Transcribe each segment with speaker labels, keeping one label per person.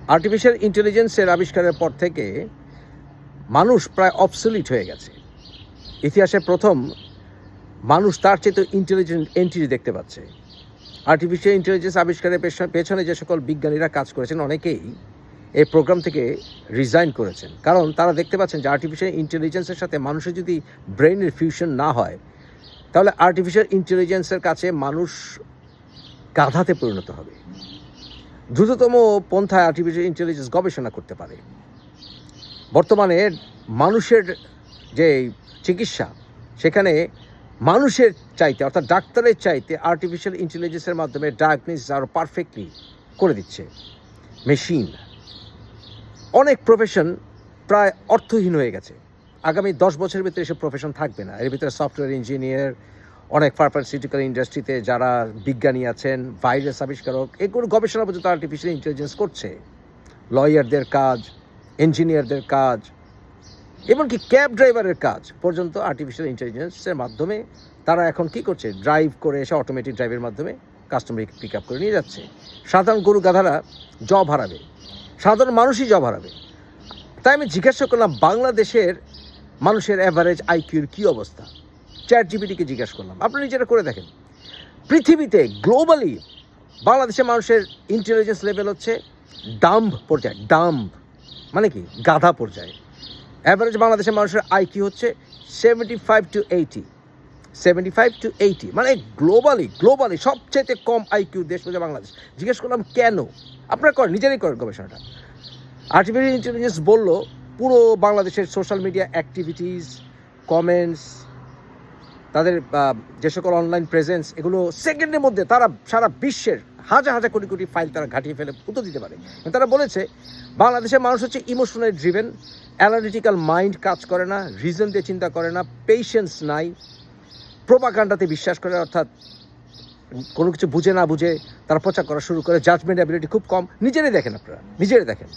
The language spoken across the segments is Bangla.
Speaker 1: আর্টিফিশিয়াল ইন্টেলিজেন্সের আবিষ্কারের পর থেকে মানুষ প্রায় অবসলিট হয়ে গেছে। ইতিহাসে প্রথম মানুষ তার চেয়ে ইন্টেলিজেন্ট এন্টিটি দেখতে পাচ্ছে। আর্টিফিশিয়াল ইন্টেলিজেন্স আবিষ্কারের পেছনে যে সকল বিজ্ঞানীরা কাজ করেছেন অনেকেই এই প্রোগ্রাম থেকে রিজাইন করেছেন, কারণ তারা দেখতে পাচ্ছেন যে আর্টিফিশিয়াল ইন্টেলিজেন্সের সাথে মানুষের যদি ব্রেইনের ফিউশন না হয় তাহলে আর্টিফিশিয়াল ইন্টেলিজেন্সের কাছে মানুষ গাধাতে পরিণত হবে। দ্রুততম পন্থায় আর্টিফিশিয়াল ইন্টেলিজেন্স গবেষণা করতে পারে। বর্তমানে মানুষের যে চিকিৎসা, সেখানে মানুষের চাইতে অর্থাৎ ডাক্তারের চাইতে আর্টিফিশিয়াল ইন্টেলিজেন্সের মাধ্যমে ডায়াগনোসিস আরও পারফেক্টলি করে দিচ্ছে মেশিন। অনেক প্রফেশন প্রায় অর্থহীন হয়ে গেছে। আগামী 10 বছরের ভিতরে এসব প্রফেশন থাকবে না। এর ভিতরে সফটওয়্যার ইঞ্জিনিয়ার, অনেক ফার্মাসিউটিক্যাল ইন্ডাস্ট্রিতে যারা বিজ্ঞানী আছেন, ভাইরাস আবিষ্কারক, এগুলো গবেষণা পর্যন্ত আর্টিফিশিয়াল ইন্টেলিজেন্স করছে। লয়ারদের কাজ, ইঞ্জিনিয়ারদের কাজ, এমনকি ক্যাব ড্রাইভারের কাজ পর্যন্ত আর্টিফিশিয়াল ইন্টেলিজেন্সের মাধ্যমে তারা এখন কি করছে, ড্রাইভ করে এসে অটোমেটিক ড্রাইভের মাধ্যমে কাস্টমারকে পিক আপ করে নিয়ে যাচ্ছে। সাধারণ গরু গাধারা জব হারাবে, সাধারণ মানুষই জব হারাবে। তাই আমি জিজ্ঞাসা করলাম বাংলাদেশের মানুষের অ্যাভারেজ আইকিউর কী অবস্থা। চ্যাট জিপিটিকে জিজ্ঞাসা করলাম, আপনারা নিজেরা করে দেখেন। পৃথিবীতে গ্লোবালি বাংলাদেশের মানুষের ইন্টেলিজেন্স লেভেল হচ্ছে ডাম্ব পর্যায়ে। ডাম্ব মানে কি, গাধা পর্যায়ে। অ্যাভারেজ বাংলাদেশের মানুষের আইকিউ হচ্ছে 75 to 80, 75 to 80, মানে গ্লোবালি সবচেয়ে কম আইকিউ দেশ হচ্ছে বাংলাদেশ। জিজ্ঞেস করলাম কেন? আপনারা করেন, নিজেরাই করেন গবেষণাটা। আর্টিফিশিয়াল ইন্টেলিজেন্স বলল পুরো বাংলাদেশের সোশ্যাল মিডিয়া অ্যাক্টিভিটিস, কমেন্টস, তাদের যে সকল অনলাইন প্রেজেন্স, এগুলো সেকেন্ডের মধ্যে তারা সারা বিশ্বের হাজার হাজার কোটি কোটি ফাইল তারা ঘাটিয়ে ফেলে উত্তর দিতে পারে। তারা বলেছে বাংলাদেশের মানুষ হচ্ছে ইমোশনাল ড্রিভেন, অ্যানালিটিক্যাল মাইন্ড কাজ করে না, রিজন দিয়ে চিন্তা করে না, পেশেন্স নাই, প্রোপাগান্ডাতে বিশ্বাস করে, অর্থাৎ কোনো কিছু বুঝে না বুঝে তারা প্রচার করা শুরু করে। জাজমেন্ট অ্যাবিলিটি খুব কম। নিজেরাই দেখেন, আপনারা নিজেরাই দেখেন,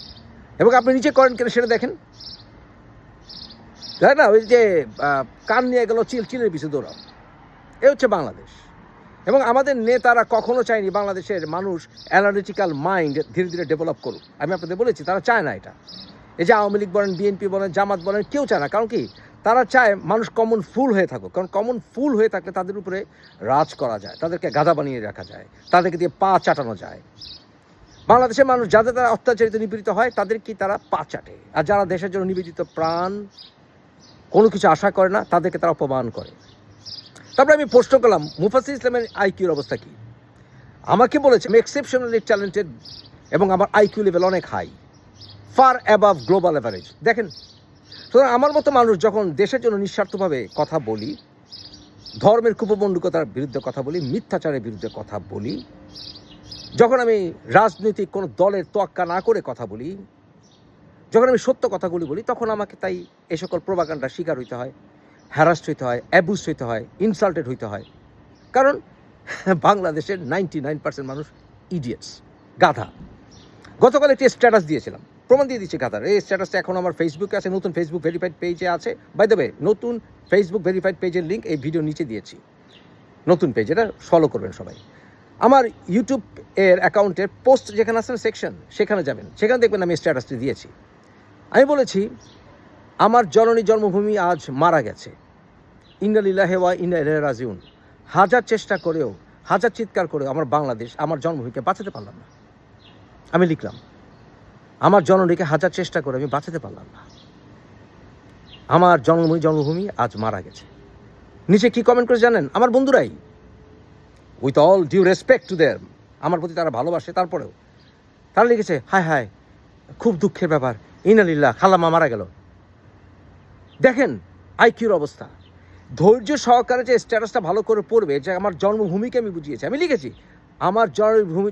Speaker 1: এবং আপনি নিজে করেন কিনা সেটা দেখেন। তাই না, ওই যে কান নিয়ে গেল চিলের পিছু দৌড়াও, এ হচ্ছে বাংলাদেশ। এবং আমাদের নেতারা কখনো চায়নি বাংলাদেশের মানুষ অ্যানালিটিক্যাল মাইন্ড ধীরে ধীরে ডেভেলপ করুক। আমি আপনাদের বলেছি তারা চায় না এটা। এই যে আওয়ামী লীগ বলেন, বিএনপি বলেন, জামাত বলেন, কেউ চায় না। কারণ কি, তারা চায় মানুষ কমন ফুল হয়ে থাকুক। কারণ কমন ফুল হয়ে থাকলে তাদের উপরে রাজ করা যায়, তাদেরকে গাধা বানিয়ে রাখা যায়, তাদেরকে দিয়ে পা চাটানো যায়। বাংলাদেশের মানুষ যাদের তারা অত্যাচারিত নিপীড়িত হয় তাদেরকে তারা পা চাটে, আর যারা দেশের জন্য নিবেদিত প্রাণ, কোনো কিছু আশা করে না, তাদেরকে তারা অপমান করে। তারপরে আমি প্রশ্ন করলাম মুফাসির ইসলামের আইকিউর অবস্থা কী। আমাকে বলেছে আমি এক্সেপশনালি ট্যালেন্টেড এবং আমার আইকিউ লেভেল অনেক high, far above global average. দেখেন, সুতরাং আমার মতো মানুষ যখন দেশের জন্য নিঃস্বার্থভাবে কথা বলি, ধর্মের কুপমণ্ডুকতার বিরুদ্ধে কথা বলি, মিথ্যাচারের বিরুদ্ধে কথা বলি, যখন আমি রাজনৈতিক কোনো দলের তোয়াক্কা না করে কথা বলি, যখন আমি সত্য কথাগুলি বলি, তখন আমাকে তাই এই সকল প্রোপাগান্ডার শিকার হইতে হয়, হ্যারাস্ট হইতে হয়, অ্যাবিউজ হইতে হয়, ইনসাল্টেড হইতে হয়। কারণ বাংলাদেশের 99% মানুষ ইডিয়েটস, গাধা। গতকাল একটি স্ট্যাটাস দিয়েছিলাম, প্রমাণ দিয়ে দিচ্ছি গাধার। এই স্ট্যাটাসটা এখন আমার ফেসবুকে আছে, নতুন ফেসবুক ভেরিফাইড পেজে আছে। বাই দ্য ওয়ে, নতুন ফেসবুক ভেরিফাইড পেজের লিঙ্ক এই ভিডিও নিচে দিয়েছি, নতুন পেজ, এটা ফলো করবেন সবাই। আমার ইউটিউব এর অ্যাকাউন্টের পোস্ট যেখানে আছে সেকশন, সেখানে যাবেন, সেখানে দেখবেন আমি স্ট্যাটাসটি দিয়েছি। আমি বলেছি আমার জননী জন্মভূমি আজ মারা গেছে, ইন্না লিল্লাহি ওয়া ইন্না ইলাইহি রাজিউন। হাজার চেষ্টা করেও, হাজার চিৎকার করেও আমার বাংলাদেশ, আমার জন্মভূমিকে বাঁচাতে পারলাম না। আমি লিখলাম আমার জননীকে হাজার চেষ্টা করে আমি বাঁচাতে পারলাম না, আমার জন্মভূমি আজ মারা গেছে। নিচে কি কমেন্ট করে জানেন? আমার বন্ধুরাই, with all due respect to them, আমার প্রতি তারা ভালোবাসে, তারপরেও তারা লিখেছে হায় হায় খুব দুঃখের ব্যাপার, ইন্না লিল্লাহ, খালাম্মা মারা গেল। দেখেন আইকিউর অবস্থা। ধৈর্য সহকারে যে স্ট্যাটাসটা ভালো করে পড়বে, যে আমার জন্মভূমিকে আমি বুঝিয়েছি, আমি লিখেছি আমার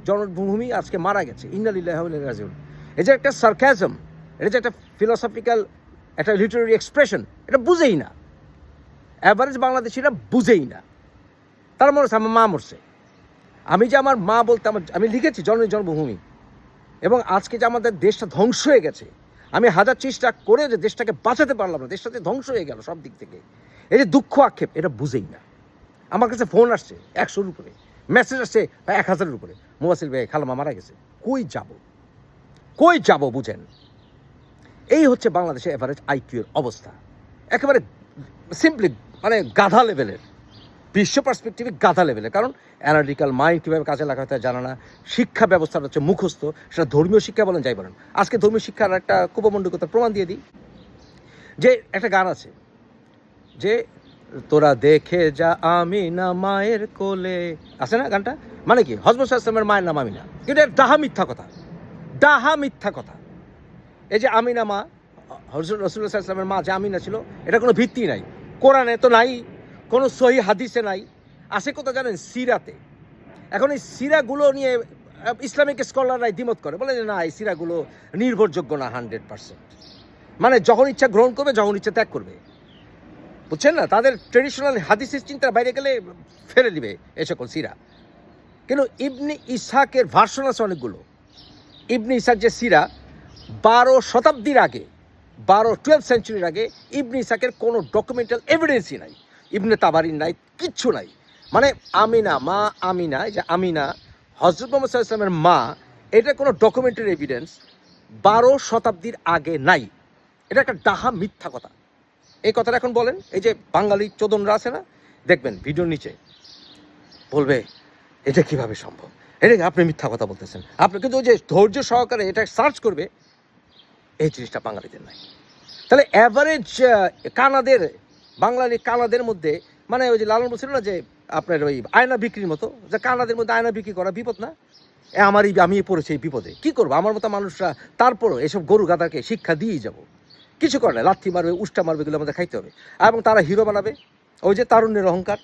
Speaker 1: জন্মভূমি আজকে মারা গেছে, ইন্না লিল্লাহি ওয়া ইন্না ইলাইহি রাজিউন। এটা একটা সার্কাজম, এটা যে একটা ফিলোসফিক্যাল, একটা লিটারারি এক্সপ্রেশন, এটা বুঝেই না অ্যাভারেজ বাংলাদেশিরা, বুঝেই না। তারা মনে হচ্ছে আমার মা মরছে। আমি যে আমার মা বলতে আমি লিখেছি জন্মভূমি, এবং আজকে যে আমাদের দেশটা ধ্বংস হয়ে গেছে, আমি হাজার চেষ্টা করে যে দেশটাকে বাঁচাতে পারলাম না, দেশটা যে ধ্বংস হয়ে গেল সব দিক থেকে, এই যে দুঃখ আক্ষেপ, এটা বুঝেই না। আমার কাছে ফোন আসছে 100-র উপরে, মেসেজ আসছে 1000-এর উপরে, মুফাসিল ভাই খালাম্মা মারা গেছে, কই যাব? কই যাব বুঝেন? এই হচ্ছে বাংলাদেশের এভারেজ আইকিউ এর অবস্থা। একেবারে সিম্পলি মানে গাধা লেভেলের, বিশ্ব পার্সপেক্টিভে গাধা লেভেলের। কারণ অ্যানালিটিক্যাল মাইন্ড কীভাবে কাজে লাগাতে হয় জানা না, শিক্ষা ব্যবস্থাটা হচ্ছে মুখস্থ, সেটা ধর্মীয় শিক্ষা বলেন যাই বলেন। আজকে ধর্মীয় শিক্ষার একটা কুপমণ্ডকতার প্রমাণ দিয়ে দিই, যে একটা গান আছে যে তোরা দেখে যা আমিনা মায়ের কোলে, আছে না গানটা? মানে কি হযরত সাল্লাল্লাহু মায়ের নাম আমিনা, কিন্তু এটা ডাহা মিথ্যা কথা, ডাহা মিথ্যা কথা। এই যে আমিনা মা, হযরত রাসূলুল্লাহ সাল্লাল্লাহু আলাইহি ওয়াসাল্লামের মা যে আমিনা ছিল, এটা কোনো ভিত্তি নাই, কোরআনে তো নাই, কোনো সহিহ হাদিসে নাই, আছে কোথায় জানেন? সিরাতে। এখন এই সিরাগুলো নিয়ে ইসলামিক স্কলাররাই দ্বিমত করে, বলে যে না এই সিরাগুলো নির্ভরযোগ্য না 100%। মানে যখন ইচ্ছা গ্রহণ করবে, যখন ইচ্ছা ত্যাগ করবে, বুঝছেন না? তাদের ট্রেডিশনাল হাদিসের চিন্তার বাইরে গেলে ফেলে দিবে এ সকল সিরা। কিন্তু ইবনে ইসহাকের ভার্সন আছে অনেকগুলো। ইবনে ইসহাক যে সিরা 12 শতাব্দীর আগে, 12th সেঞ্চুরির আগে ইবনে ইসহাকের কোনো ডকুমেন্টাল এভিডেন্সই নাই, ইবনে তাবারির নাই, কিচ্ছু নাই। মানে আমিনা মা আমিনা, যে আমিনা হযরত মুহাম্মদ সাল্লাল্লাহু আলাইহি ওয়াসাল্লামের মা, এটা কোনো ডকুমেন্টারি এভিডেন্স 12 শতাব্দীর আগে নাই। এটা একটা ডাহা মিথ্যা কথা। এই কথাটা এখন বলেন, এই যে বাঙালি চোদনরা আছে না, দেখবেন ভিডিওর নিচে বলবে এটা কিভাবে সম্ভব, এটা আপনি মিথ্যা কথা বলতেছেন। আপনি কিন্তু ওই যে ধৈর্য সহকারে এটা সার্চ করবে, এই জিনিসটা বাঙালিদের নাই। তাহলে অ্যাভারেজ কানাদের, বাঙালি কানাদের মধ্যে, মানে ওই যে লালন বলছিল না যে আপনার ওই আয়না বিক্রির মতো, যে কানাদের মধ্যে আয়না বিক্রি করা বিপদ না? আমি পড়েছি এই বিপদে, কি করবো? আমার মতো মানুষরা তারপরও এসব গরু গাদাকে শিক্ষা দিয়েই যাব, কিছু করে না, লাথি মারবে, উষ্টা মারবে, এগুলো আমাদের খাইতে হবে। এবং তারা হিরো বানাবে, ওই যে তারুণ্যের অহংকার,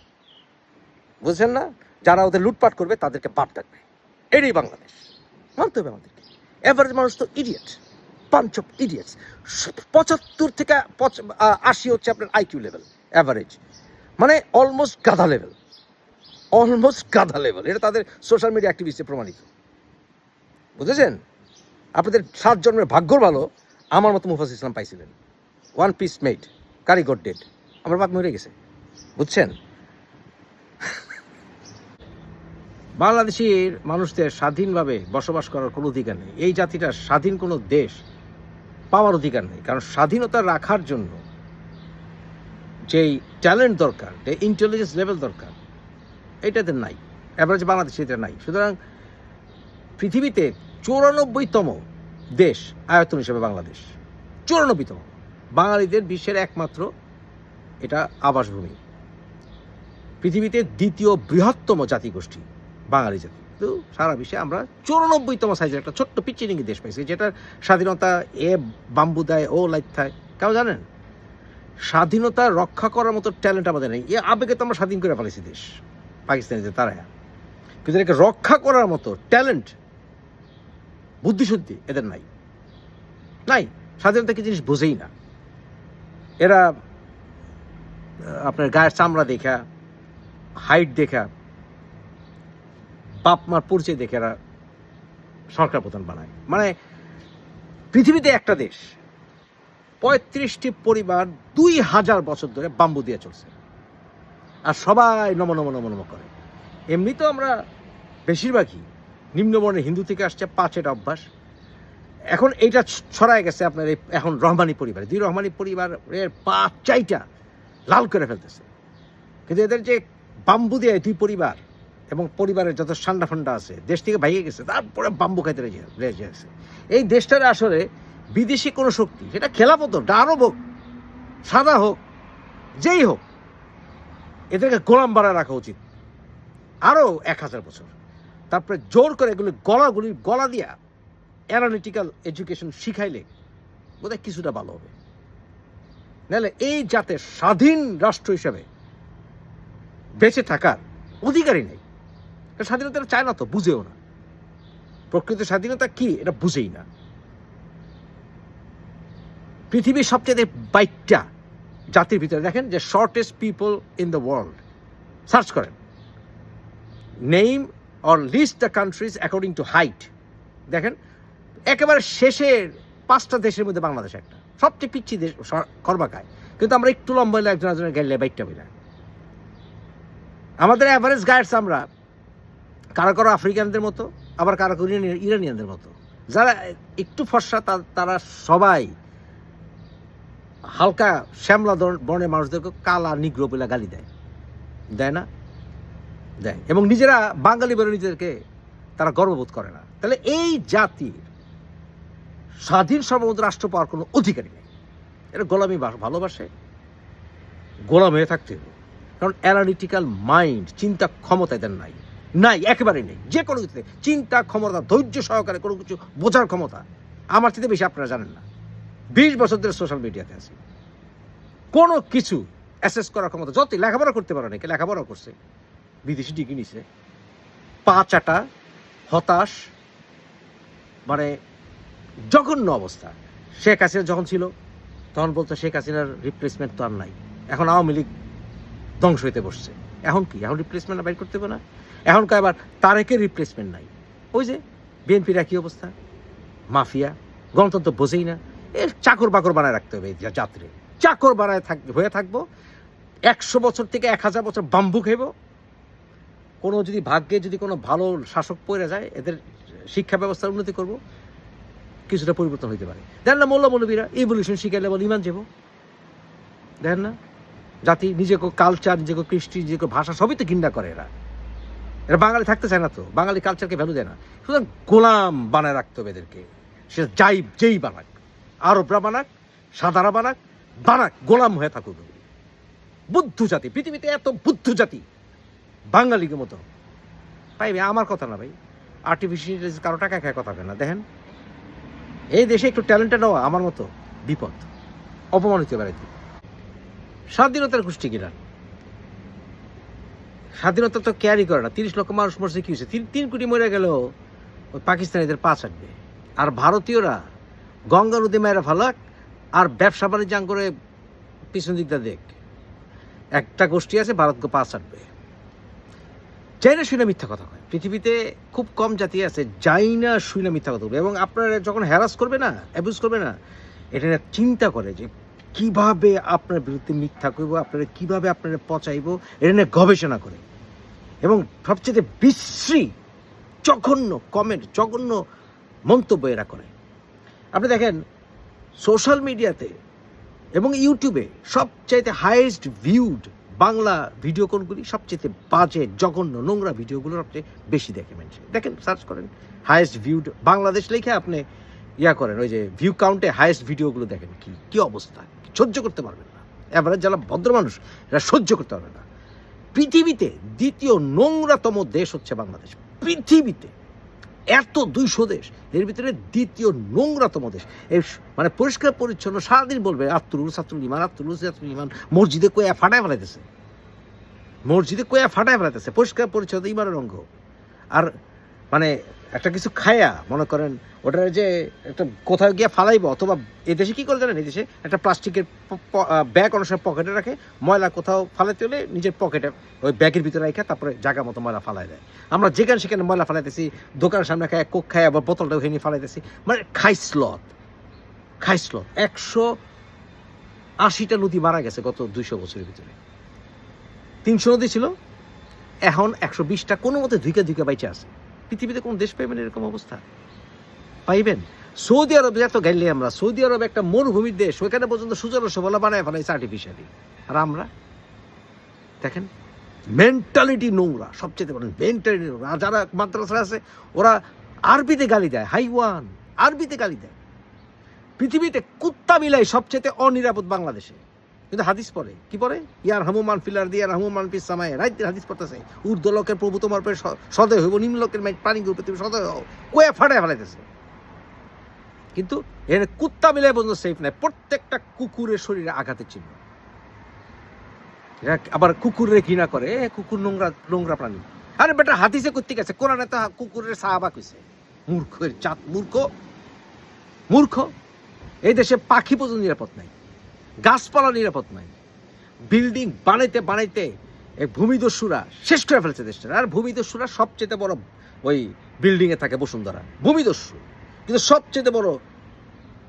Speaker 1: বুঝছেন না? যারা ওদের লুটপাট করবে তাদেরকে বাপ ডাকবে। এটাই বাংলাদেশ, মানতে হবে আমাদেরকে। এভারেজ মানুষ তো ইডিয়েট, পাঞ্চ অফ ইডিয়েটস। 75 থেকে 80 হচ্ছে আপনার আইকিউ লেভেল অ্যাভারেজ, মানে অলমোস্ট গাধা লেভেল, অলমোস্ট গাধা লেভেল। এটা তাদের সোশ্যাল মিডিয়া অ্যাক্টিভিস্টে প্রমাণিত, বুঝেছেন? আপনাদের 7 জন্মের ভাগ্যর ভালো আমার মতো মুফাজ্জল ইসলাম পাইছিলেন। 1 পিস মেড, কারিগর ডেড, আমার বাপ মরে গেছে, বুঝছেন? বাংলাদেশের মানুষদের স্বাধীনভাবে বসবাস করার কোনো অধিকার নেই। এই জাতিটার স্বাধীন কোনো দেশ পাওয়ার অধিকার নেই। কারণ স্বাধীনতা রাখার জন্য যেই ট্যালেন্ট দরকার, যে ইন্টেলিজেন্স লেভেল দরকার, এইটাতে নাই, অ্যাভারেজ বাংলাদেশে এটা নাই। সুতরাং পৃথিবীতে 94তম দেশ আয়তন হিসেবে বাংলাদেশ, 94তম। বাঙালিদের বিশ্বের একমাত্র এটা আবাসভূমি। পৃথিবীতে 2য় বৃহত্তম জাতিগোষ্ঠী বাঙালি জাতি, তো সারা বিশ্বে আমরা 94তম সাইজের একটা ছোট্ট পিচ্চিনিঙ্গি দেশ পাইছি, যেটার স্বাধীনতা এ বাম্বু দেয় ও লাইট থায়। কেউ জানেন? স্বাধীনতা রক্ষা করার মতো ট্যালেন্ট আমাদের নেই। এ আবেগে তো আমরা স্বাধীন করে ফেলেছি দেশ, পাকিস্তানিদের তারা, কিন্তু এটাকে রক্ষা করার মতো ট্যালেন্ট, বুদ্ধিশুদ্ধি এদের নাই, নাই। স্বাধীনতা কি জিনিস বোঝেই না এরা। আপনার গায়ের চামড়া দেখা, হাইট দেখা, বাপ মার পরিচয় দেখে এরা সরকার প্রধান বানায়। মানে পৃথিবীতে একটা দেশ 35টি পরিবার 2000 বছর ধরে বাম্বু দিয়ে চলছে, আর সবাই নম নম নম নম করে। এমনি তো আমরা বেশিরভাগই নিম্নবর্ণের হিন্দু থেকে আসছে, 5 এটা অভ্যাস। এখন এইটা ছড়ায় গেছে আপনার এখন রহমানি পরিবারে, 2 রহমানি পরিবারের 5টা লাল করে ফেলতেছে। কিন্তু এদের যে বাম্বু দিয়ে 2 পরিবার এবং পরিবারের যত ঠান্ডা ফান্ডা আছে দেশ থেকে ভাইয়ে গেছে, তারপরে বাম্বু খাইতে রেজে আছে। এই দেশটার আসলে বিদেশি কোনো শক্তি, সেটা খেলাফত হোক, আরব হোক, সাদা হোক, যেই হোক, এদেরকে গোলাম বাড়া রাখা উচিত আরও 1000 বছর। তারপরে জোর করে এগুলি গলা দিয়া অ্যানালিটিক্যাল এডুকেশন শিখাইলে বোধহয় কিছুটা ভালো হবে। নাহলে এই জাতের স্বাধীন রাষ্ট্র হিসেবে বেঁচে থাকার অধিকারই নেই। স্বাধীনতা চায় না, তো বুঝেও না প্রকৃত স্বাধীনতা কি, এটা বুঝেই না। পৃথিবীর সবচেয়ে 22টা জাতির ভিতরে দেখেন যে shortest people in the world, search করেন, name or list the countries according to height. দেখেন একেবারে শেষের 5টা দেশের মধ্যে বাংলাদেশ একটা, সবচেয়ে পিচ্ছি দেশ, কর্মাকায়। কিন্তু আমরা একটু লম্বা হলে একজনের গেলে 22টা মিলে। আমাদের অ্যাভারেজ গাইডস আমরা কারো কারো আফ্রিকানদের মতো, আবার কারো কারো ইরানিয়ানদের মতো। যারা একটু ফর্সা তারা সবাই হালকা শ্যামলা বর্ণের মানুষদেরকে কালা নিগ্রো বলে গালি দেয় না? দেয়। এবং নিজেরা বাঙালি বলে নিজেদেরকে তারা গর্ববোধ করে না। তাহলে এই জাতির স্বাধীন সার্বভৌম রাষ্ট্র পাওয়ার কোনো অধিকারই নেই। এটা গোলামি ভালোবাসে, গোলাম হয়ে থাকতে হবে। কারণ অ্যানালিটিক্যাল মাইন্ড, চিন্তা ক্ষমতা এদের নাই, একেবারেই নেই। যে কোনো কিছুতে চিন্তা ক্ষমতা, ধৈর্য সহকারে কোনো কিছু বোঝার ক্ষমতা আমার থেকে বেশি আপনারা জানেন না। 20 বছর ধরে সোশ্যাল মিডিয়াতে আছি, কোনো কিছু অ্যাসেস করার ক্ষমতা, যত লেখাপড়া করতে পারে নাকি লেখাপড়া করছে, বিদেশি ডিগ্রি নিছে, পা চাটা, হতাশ, মানে জঘন্য অবস্থা। শেখ হাসিনা যখন ছিল তখন বলতো শেখ হাসিনার রিপ্লেসমেন্ট তো আর নাই, এখন আওয়ামী লীগ ধ্বংস হইতে বসছে। এখন কি, এখন রিপ্লেসমেন্ট বাইর করতে হবে না? এখন আবার তারেকের রিপ্লেসমেন্ট নাই। ওই যে বিএনপির একই অবস্থা, মাফিয়া, গণতন্ত্র বোঝেই না। এর চাকর বাকর বানায় রাখতে হবে যাত্রী, চাকর বানায় হয়ে থাকবো 100 বছর থেকে 1000 বছর বাম্বু খাইব। কোনো যদি ভাগ্যে যদি কোনো ভালো শাসক পড়ে যায়, এদের শিক্ষা ব্যবস্থার উন্নতি করব, কিছুটা পরিবর্তন হইতে পারে। দেখেন না মৌলবীরা ইভলিউশন শিখাইলে বলে ইমান যাব, দেখেন না? জাতি নিজেকে কালচার, নিজেকে কৃষ্টি, নিজেকে ভাষা সবই তো ঘৃণা করে। এরা বাঙালি থাকতে চায় না, তো বাঙালি কালচারকে ভ্যালু দেয় না। সুতরাং গোলাম বানায় রাখতে হবে এদেরকে। সে যেই বানাক, আরবরা বানাক, সাদারা বানাক, গোলাম হয়ে থাকুক। বুদ্ধ জাতি, পৃথিবীতে এত বুদ্ধ জাতি বাঙালিকে মতো পাইবে? আমার কথা না ভাই, আর্টিফিশিয়াল ইন্টেলিজেন্স কারো টাকা খায় কথা হয় না। দেখেন এই দেশে একটু ট্যালেন্টেড হওয়া আমার মতো বিপদ, অপমানিত বেড়াইতে। স্বাধীনতার গোষ্ঠী কিনা, স্বাধীনতা তো ক্যারি করে না। 30 লক্ষ মানুষ মরছে, কি হয়েছে? 3 কোটি মরে গেল, ওই পাকিস্তানিদের পা ছাড়বে। আর ভারতীয়রা গঙ্গা নদী মেয়েরা ফালাক, আর ব্যবসা বাণিজ্য করে পিছন দিকটা দেখ। একটা গোষ্ঠী আছে ভারতকে পা ছাড়বে। চাইনা শুনে মিথ্যা কথা হয়। পৃথিবীতে খুব কম জাতি আছে চাইনা শুনে মিথ্যা কথা বলবে। এবং আপনারা যখন হ্যারাস করবে না, অ্যাবিউজ করবে না, এটা চিন্তা করে যে কিভাবে আপনার বিরুদ্ধে মিথ্যা করবো, আপনারা কিভাবে আপনারা পচাইবো, এটা নিয়ে গবেষণা করে। এবং সবচেয়ে বিশ্রী জঘন্য কমেন্ট, জঘন্য মন্তব্য এরা করে। আপনি দেখেন সোশ্যাল মিডিয়াতে এবং ইউটিউবে সবচাইতে হাইয়েস্ট ভিউড বাংলা ভিডিও কোনগুলি? সবচেয়ে বাজে, জঘন্য, নোংরা ভিডিওগুলো সবচেয়ে বেশি দেখে মানুষ। দেখেন, সার্চ করেন হাইয়েস্ট ভিউড বাংলাদেশ লিখে আপনি করেন, ওই যে ভিউ কাউন্টে হাইয়েস্ট ভিডিওগুলো দেখেন কি অবস্থা, সহ্য করতে পারবেন না। এবারে যারা ভদ্র মানুষ এরা সহ্য করতে পারবে না। পৃথিবীতে দ্বিতীয় নোংরাতম দেশ হচ্ছে বাংলাদেশ। পৃথিবীতে এত 200 দেশ, এর ভিতরে দ্বিতীয় নোংরাতম দেশ। এই মানে পরিষ্কার পরিচ্ছন্ন সারাদিন বলবে আত্মরুল ছাত্রুল ইমান, মসজিদে কোয়া ফাটায় ফেলাইতেছে, পরিষ্কার পরিচ্ছন্ন ইমানের অঙ্গ। আর মানে একটা কিছু খায়া মনে করেন ওটা যে একটা কোথাও গিয়ে ফালাইব, অথবা এদেশে কী করে জানেন, এদেশে একটা প্লাস্টিকের ব্যাগ অনেক সময় পকেটে রাখে, ময়লা কোথাও ফালাইতে হলে নিজের পকেটে ওই ব্যাগের ভিতরে রেখে তারপরে জায়গা মতো ময়লা ফালাই দেয়। আমরা যেখানে সেখানে ময়লা ফালাইতেছি, দোকানের সামনে খায় কোক খায়, আবার বোতলটা ওখানে নিয়ে ফালাইতেছি। মানে খাইসলত। 180টা নদী মারা গেছে গত 200 বছরের ভিতরে। 300 নদী ছিল, এখন 120টা কোনো মতে ধুইকা বাইচে আছে। পৃথিবীতে কোন দেশ পাইবেন এরকম অবস্থা? পাইবেন? সৌদি আরবে এত গেলে আমরা, সৌদি আরব একটা মরুভূমির দেশ, ওইখানে পর্যন্ত সুজলা সুফলা বানায় ফেলাইছে আর্টিফিশিয়ালি। আর আমরা দেখেন মেন্টালিটি নোংরা, সবচেয়ে বলেন মেন্টালিটি নোংরা। আর যারা মাদ্রাসা আছে ওরা আরবিতে গালি দেয়, হাইওয়ান, আরবিতে গালি দেয়। পৃথিবীতে কুত্তা মিলাই সবচেয়ে অনিরাপদ বাংলাদেশে। কিন্তু হাদিস পড়ে, কি পড়ে? ইয়ার হামুমান ফিলার দিয়ে হামুমান ফিস সামায়, রাইতের হাদিস পড়তেছে, ঊর্ধ্বলোকের প্রভু তোমার উপরে সদয় হইব, নিম্নলোকের প্রাণীগুলোর প্রতি সদয় হও, কোয়া ফাটায় ফেলাইতেছে। কিন্তু এর কুত্তা মিলাই পর্যন্ত সেফ নাই। প্রত্যেকটা কুকুরের শরীরে আঘাতের চিহ্ন। এরা আবার কুকুরের ঘৃণা করে, কুকুর নোংরা প্রাণী। আরে বেটা হাদিসে করতে গেছে, কোরআনে তো কুকুরের সাহাবা কইছে। মূর্খের জাত, মূর্খ। এই দেশে পাখি পর্যন্ত নিরাপদ নাই, গাছপালা নিরাপদ নাই। বিল্ডিং বানাইতে এই ভূমিদস্যুরা শেষ করে ফেলছে দেশটা। আর ভূমিদস্যুরা সবচেয়ে বড় ওই বিল্ডিংয়ে থাকে, বসুন্ধরা ভূমিদস্যু। কিন্তু সবচেয়ে বড়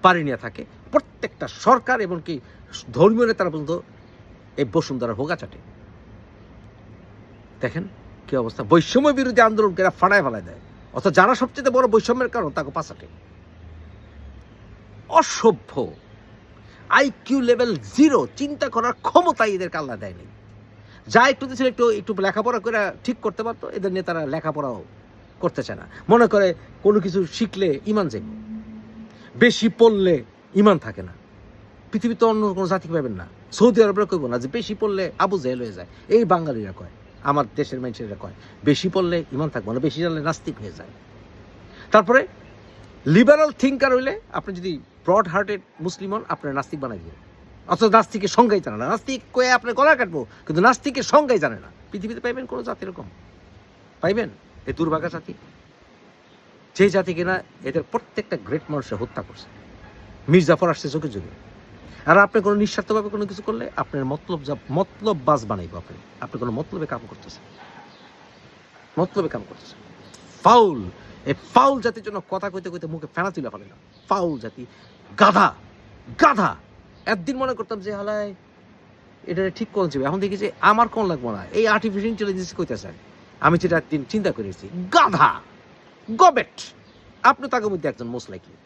Speaker 1: পারি নিয়ে থাকে প্রত্যেকটা সরকার, এমনকি ধর্মীয় নেতারা পর্যন্ত এই বসুন্ধরার হোগা চাটে। দেখেন কি অবস্থা। বৈষম্য বিরোধী আন্দোলনকে এরা ফাটায় ফেলায় দেয়, অথচ যারা সবচেয়ে বড় বৈষম্যের কারণ তাকে পাশাটে। অসভ্য, আইকিউ লেভেল 0, চিন্তা করার ক্ষমতাই এদেরকে আল্লাহ দেয়নি। যা একটু দিয়েছিল একটু লেখাপড়া করে ঠিক করতে পারতো, এদের নেতারা লেখাপড়াও করতে চায় না। মনে করে কোনো কিছু শিখলে ইমান যাইব, বেশি পড়লে ইমান থাকে না। পৃথিবীতে অন্য কোনো জাতিকে পাবেন না, সৌদি আরবরা কইব না যে বেশি পড়লে আবু জেহেল হয়ে যায়। এই বাঙালিরা কয়, আমার দেশের মানুষেরা কয় বেশি পড়লে ইমান থাকবো না, বেশি জানলে নাস্তিক হয়ে যায়। তারপরে লিবারাল থিঙ্কার হইলে আপনি যদি ব্রড হার্টেড মুসলিম হন, আপনার নাস্তিক বানাই দিবেন। অথচ নাস্তিকের সংজ্ঞাই জানে না। নাস্তিক কয়ে আপনার গলা কাটবো, কিন্তু নাস্তিকের সংজ্ঞাই জানে না। পৃথিবীতে পাইবেন কোনো জাতি এরকম? পাইবেন? এই দুর্ভাগা জাতি, যে জাতি কিনা এদের প্রত্যেকটা গ্রেট মানুষের হত্যা করছে। মির্জাফর আসছে চোখে চোখে। আর আপনি কোনো নিঃস্বার্থভাবে কোনো কিছু করলে আপনার মতলব বাস বানাইব। আপনি কোনো মতলবে কাম করতেছেন, ফাউল। এই ফাউল জাতির জন্য কথা কইতে কইতে মুখে ফেনা তুলে ফেলে না। ফাউল জাতি, গাধা গাধা। একদিন মনে করতাম যে হালায় এটা ঠিক কোন যাবে, এখন দেখি যে আমার কোন লাগবো না, এই আর্টিফিশিয়াল ইন্টেলিজেন্স কইতেছেন। আমি যেটা একদিন চিন্তা করেছি, গাধা গবেট। আপনি তাকে মধ্যে একজন মোস্ট লাইকলি।